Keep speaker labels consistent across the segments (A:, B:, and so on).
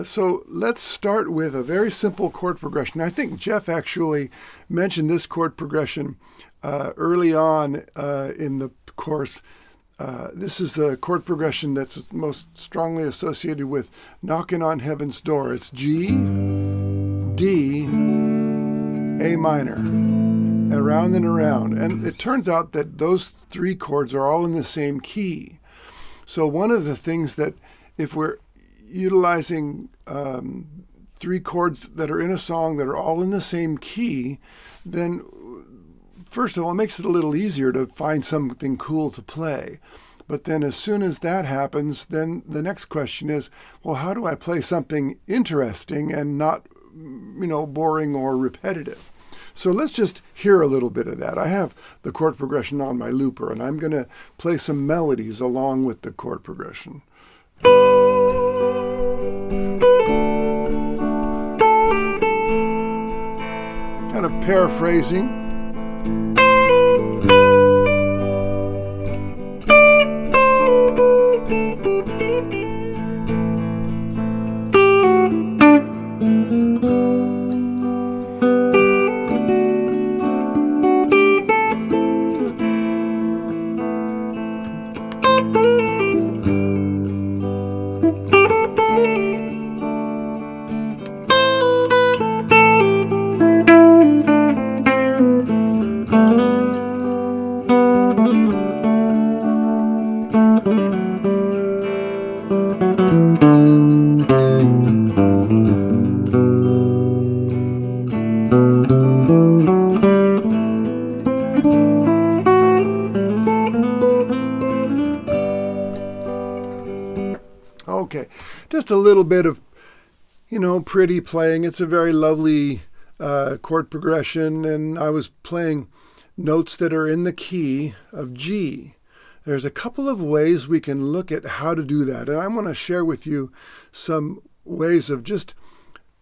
A: So let's start with a very simple chord progression. I think Jeff actually mentioned this chord progression early on in the course. This is the chord progression that's most strongly associated with knocking on heaven's door. It's G, D, A minor, around and around. And it turns out that those three chords are all in the same key. So one of the things that if we're utilizing three chords that are in a song that are all in the same key, then first of all, it makes it a little easier to find something cool to play. But then as soon as that happens, then the next question is, well, how do I play something interesting and not, boring or repetitive? So let's just hear a little bit of that. I have the chord progression on my looper, and I'm going to play some melodies along with the chord progression. Kind of paraphrasing. Okay, just a little bit of, pretty playing. It's a very lovely chord progression, and I was playing notes that are in the key of G. There's a couple of ways we can look at how to do that, and I want to share with you some ways of just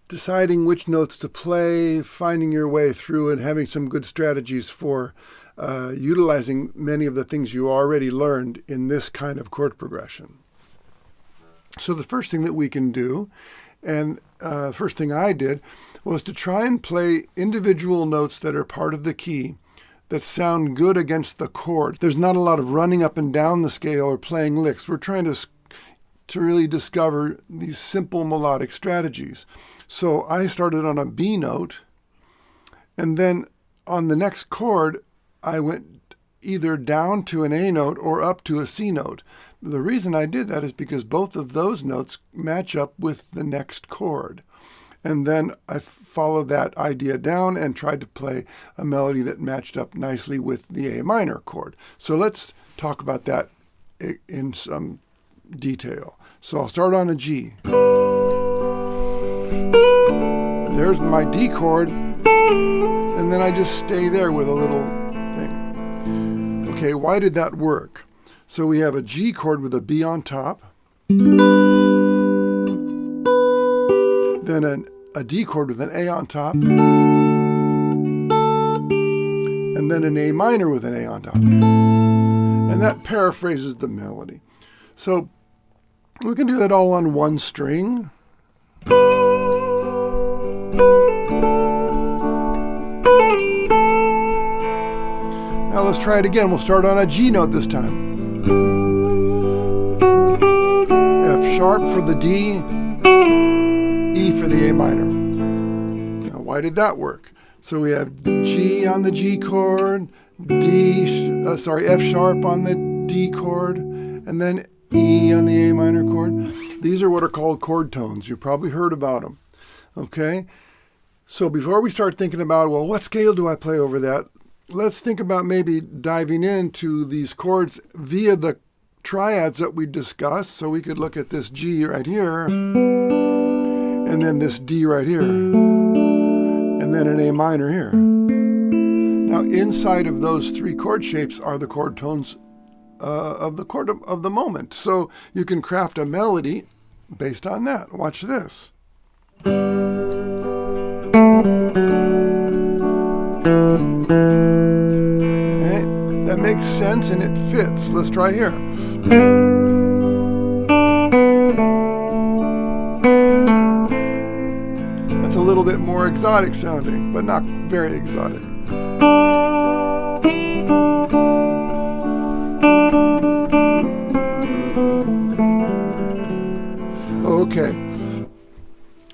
A: deciding which notes to play, finding your way through, and having some good strategies for utilizing many of the things you already learned in this kind of chord progression. So the first thing that we can do, and first thing I did, was to try and play individual notes that are part of the key that sound good against the chord. There's not a lot of running up and down the scale or playing licks. We're trying to really discover these simple melodic strategies. So I started on a B note, and then on the next chord, I went either down to an A note or up to a C note. The reason I did that is because both of those notes match up with the next chord. And then I followed that idea down and tried to play a melody that matched up nicely with the A minor chord. So let's talk about that in some detail. So I'll start on a G. There's my D chord, and then I just stay there with a little thing. Okay, why did that work? So we have a G chord with a B on top, then a D chord with an A on top, and then an A minor with an A on top. And that paraphrases the melody. So we can do that all on one string. Now let's try it again. We'll start on a G note this time. F sharp for the D, E for the A minor. Now, why did that work? So we have G on the G chord, F sharp on the D chord, and then E on the A minor chord. These are what are called chord tones. You've probably heard about them. Okay? So before we start thinking about, well, what scale do I play over that? Let's think about maybe diving into these chords via the triads that we discussed. So we could look at this G right here, and then this D right here, and then an A minor here. Now inside of those three chord shapes are the chord tones of the chord of the moment. So you can craft a melody based on that. Watch this. That makes sense and it fits. Let's try here. a little bit more exotic sounding, but not very exotic. Okay,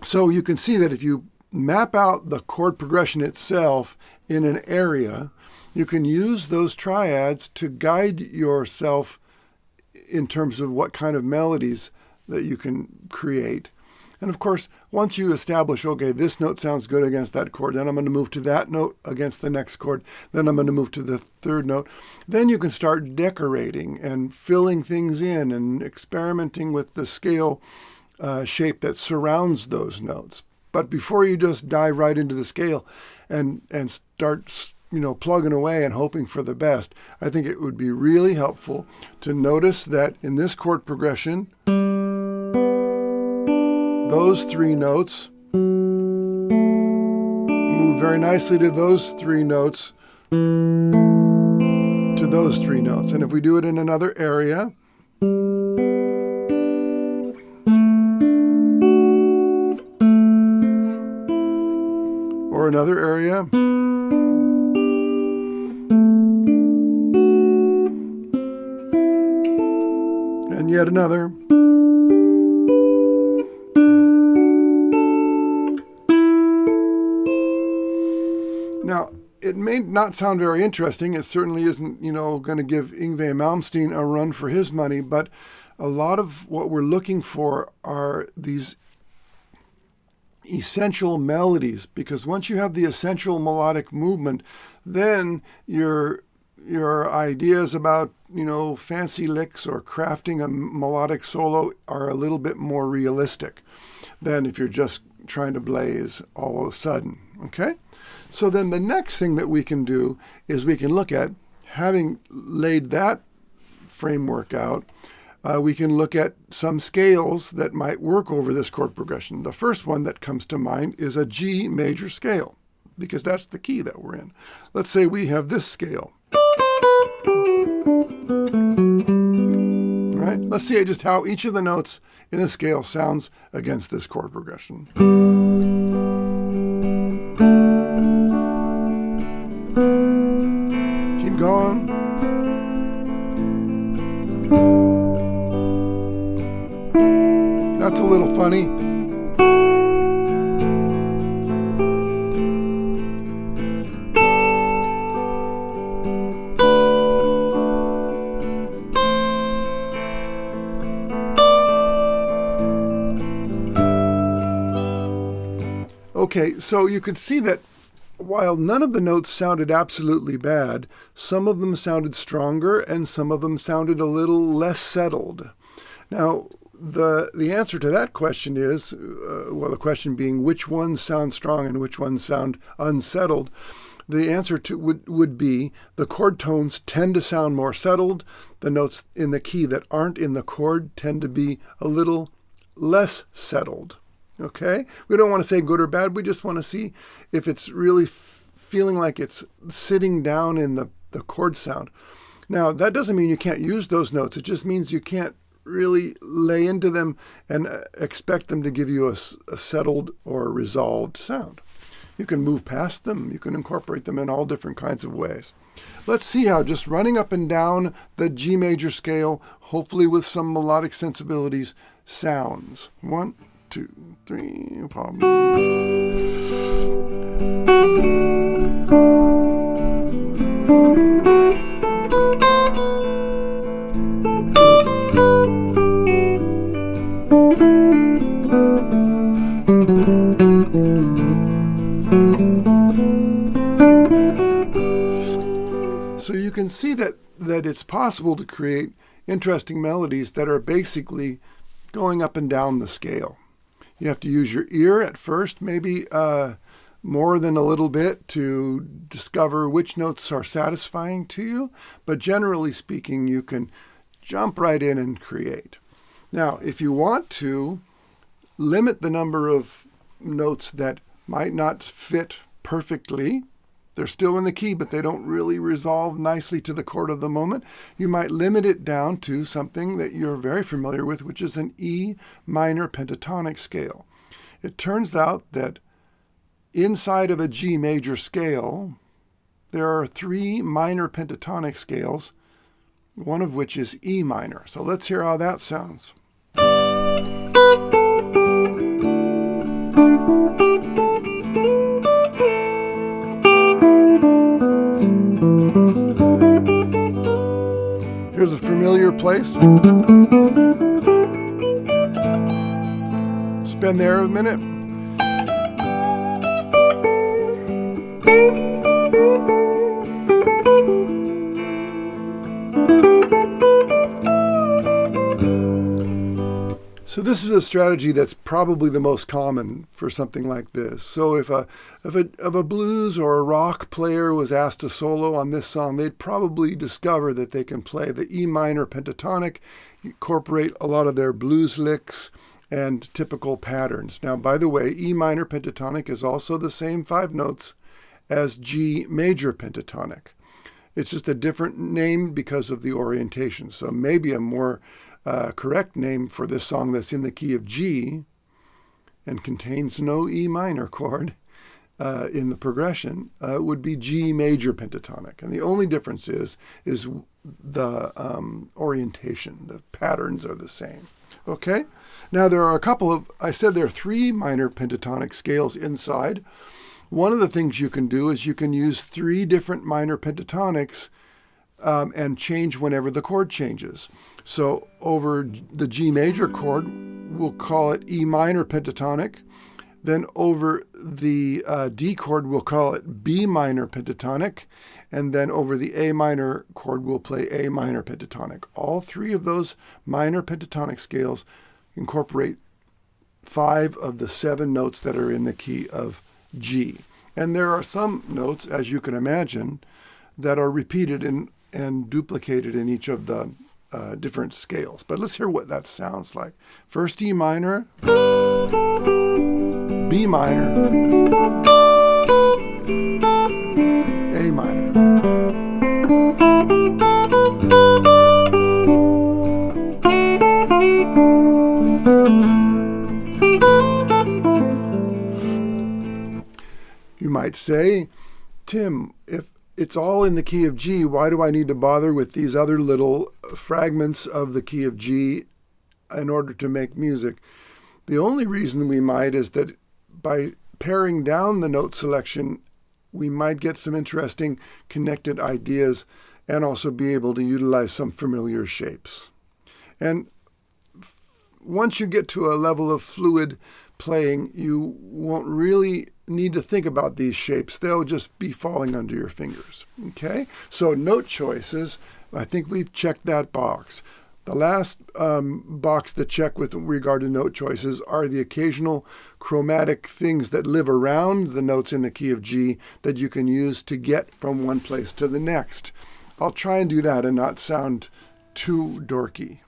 A: so you can see that if you map out the chord progression itself in an area, you can use those triads to guide yourself in terms of what kind of melodies that you can create. And of course, once you establish, okay, this note sounds good against that chord, then I'm going to move to that note against the next chord, then I'm going to move to the third note, then you can start decorating and filling things in and experimenting with the scale shape that surrounds those notes. But before you just dive right into the scale and start plugging away and hoping for the best, I think it would be really helpful to notice that in this chord progression, those three notes move very nicely to those three notes, to those three notes. And if we do it in another area, or another area, and yet another, now, it may not sound very interesting. It certainly isn't, going to give Yngwie Malmsteen a run for his money, but a lot of what we're looking for are these essential melodies, because once you have the essential melodic movement, then your ideas about, fancy licks or crafting a melodic solo are a little bit more realistic than if you're just trying to blaze all of a sudden, okay? So then the next thing that we can do is we can look at, having laid that framework out, we can look at some scales that might work over this chord progression. The first one that comes to mind is a G major scale, because that's the key that we're in. Let's say we have this scale. All right, let's see just how each of the notes in the scale sounds against this chord progression. Keep going. That's a little funny. Okay, so you could see that while none of the notes sounded absolutely bad, some of them sounded stronger and some of them sounded a little less settled. Now, the answer to that question is, the question being which ones sound strong and which ones sound unsettled, the answer would be the chord tones tend to sound more settled. The notes in the key that aren't in the chord tend to be a little less settled. Okay? We don't want to say good or bad. We just want to see if it's really feeling like it's sitting down in the chord sound. Now, that doesn't mean you can't use those notes. It just means you can't really lay into them and expect them to give you a settled or resolved sound. You can move past them. You can incorporate them in all different kinds of ways. Let's see how just running up and down the G major scale, hopefully with some melodic sensibilities, sounds. 1, 2, 3, So you can see that it's possible to create interesting melodies that are basically going up and down the scale. You have to use your ear at first, maybe more than a little bit, to discover which notes are satisfying to you. But generally speaking, you can jump right in and create. Now, if you want to limit the number of notes that might not fit perfectly, they're still in the key, but they don't really resolve nicely to the chord of the moment, you might limit it down to something that you're very familiar with, which is an E minor pentatonic scale. It turns out that inside of a G major scale, there are 3 minor pentatonic scales, one of which is E minor. So let's hear how that sounds. Here's a familiar place. Spin there a minute. So this is a strategy that's probably the most common for something like this. So if a blues or a rock player was asked to solo on this song, they'd probably discover that they can play the E minor pentatonic, incorporate a lot of their blues licks and typical patterns. Now, by the way, E minor pentatonic is also the same 5 notes as G major pentatonic. It's just a different name because of the orientation. So maybe a more correct name for this song that's in the key of G and contains no E minor chord in the progression would be G major pentatonic. And the only difference is the orientation. The patterns are the same. Okay? Now there are a couple of, I said there are 3 minor pentatonic scales inside. One of the things you can do is you can use 3 different minor pentatonics and change whenever the chord changes. So over the G major chord, we'll call it E minor pentatonic. Then over the D chord, we'll call it B minor pentatonic. And then over the A minor chord, we'll play A minor pentatonic. All 3 of those minor pentatonic scales incorporate 5 of the 7 notes that are in the key of G. And there are some notes, as you can imagine, that are repeated and duplicated in each of the different scales. But let's hear what that sounds like. First E minor, B minor, A minor. You might say, Tim, if it's all in the key of G, why do I need to bother with these other little fragments of the key of G in order to make music? The only reason we might is that by paring down the note selection, we might get some interesting connected ideas and also be able to utilize some familiar shapes. And once you get to a level of fluid playing, you won't really need to think about these shapes. They'll just be falling under your fingers. Okay? So note choices, I think we've checked that box. The last box to check with regard to note choices are the occasional chromatic things that live around the notes in the key of G that you can use to get from one place to the next. I'll try and do that and not sound too dorky.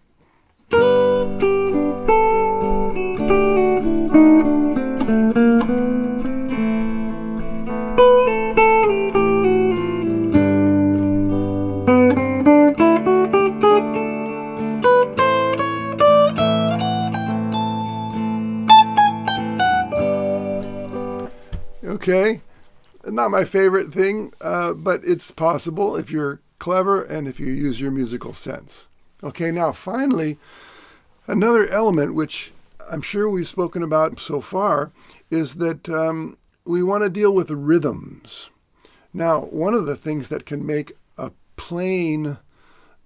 A: Okay, not my favorite thing, but it's possible if you're clever and if you use your musical sense. Okay, now finally, another element which I'm sure we've spoken about so far is that we want to deal with rhythms. Now, one of the things that can make a plain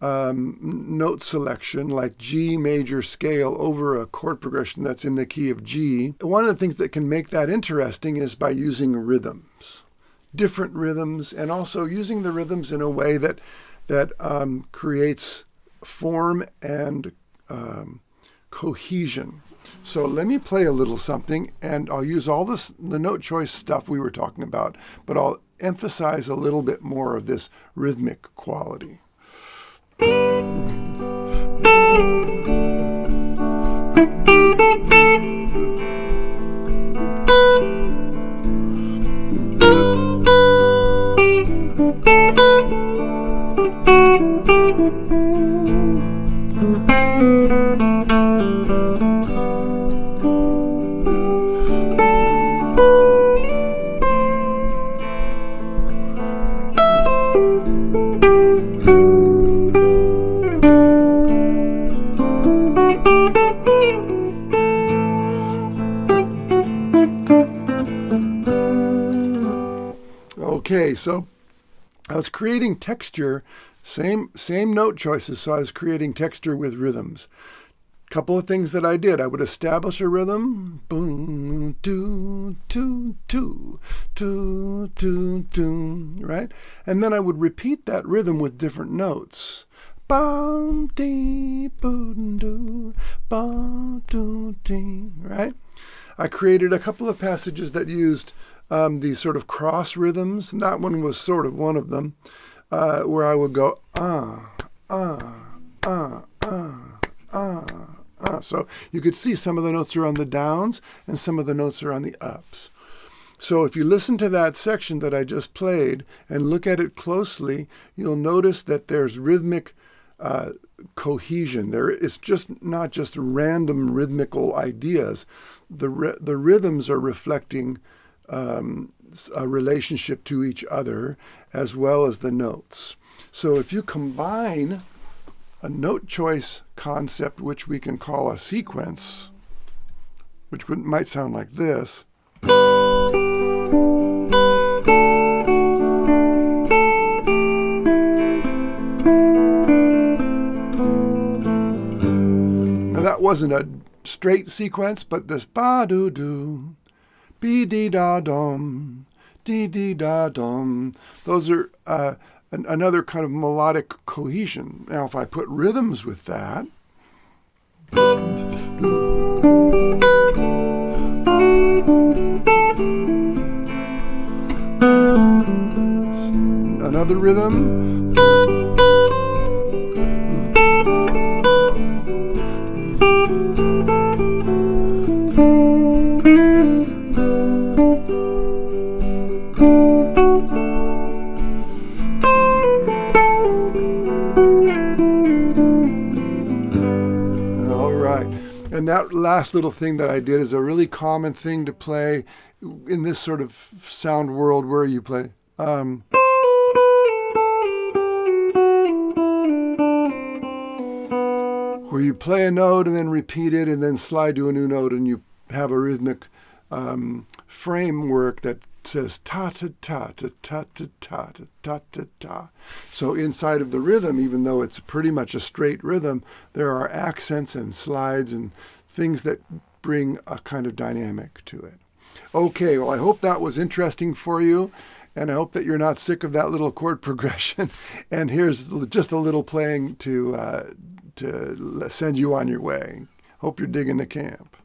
A: note selection like G major scale over a chord progression that's in the key of G, one of the things that can make that interesting is by using rhythms, different rhythms, and also using the rhythms in a way that creates form and cohesion. So let me play a little something, and I'll use all the note choice stuff we were talking about, but I'll emphasize a little bit more of this rhythmic quality. Okay, so I was creating texture, same note choices, so I was creating texture with rhythms. Couple of things that I did. I would establish a rhythm, boom, two, two, two, two, two, two, right? And then I would repeat that rhythm with different notes. Bum, dee, boom, doo, bum, doo, dee, right? I created a couple of passages that used these sort of cross rhythms, and that one was sort of one of them, where I would go, So you could see some of the notes are on the downs and some of the notes are on the ups. So if you listen to that section that I just played and look at it closely, you'll notice that there's rhythmic cohesion. It's just not just random rhythmical ideas. The rhythms are reflecting a relationship to each other as well as the notes. So if you combine a note choice concept, which we can call a sequence, which might sound like this. Now that wasn't a straight sequence, but this ba-do-do, be-dee-da-dum, dee-dee-da-dum, those are another kind of melodic cohesion. Now, if I put rhythms with that, another rhythm, and that last little thing that I did is a really common thing to play in this sort of sound world where you play. Where you play a note and then repeat it and then slide to a new note, and you have a rhythmic framework that says ta ta ta ta ta ta ta ta ta ta ta. So inside of the rhythm, even though it's pretty much a straight rhythm, there are accents and slides and things that bring a kind of dynamic to it. Okay, well, I hope that was interesting for you, and I hope that you're not sick of that little chord progression. And here's just a little playing to send you on your way. Hope you're digging the camp.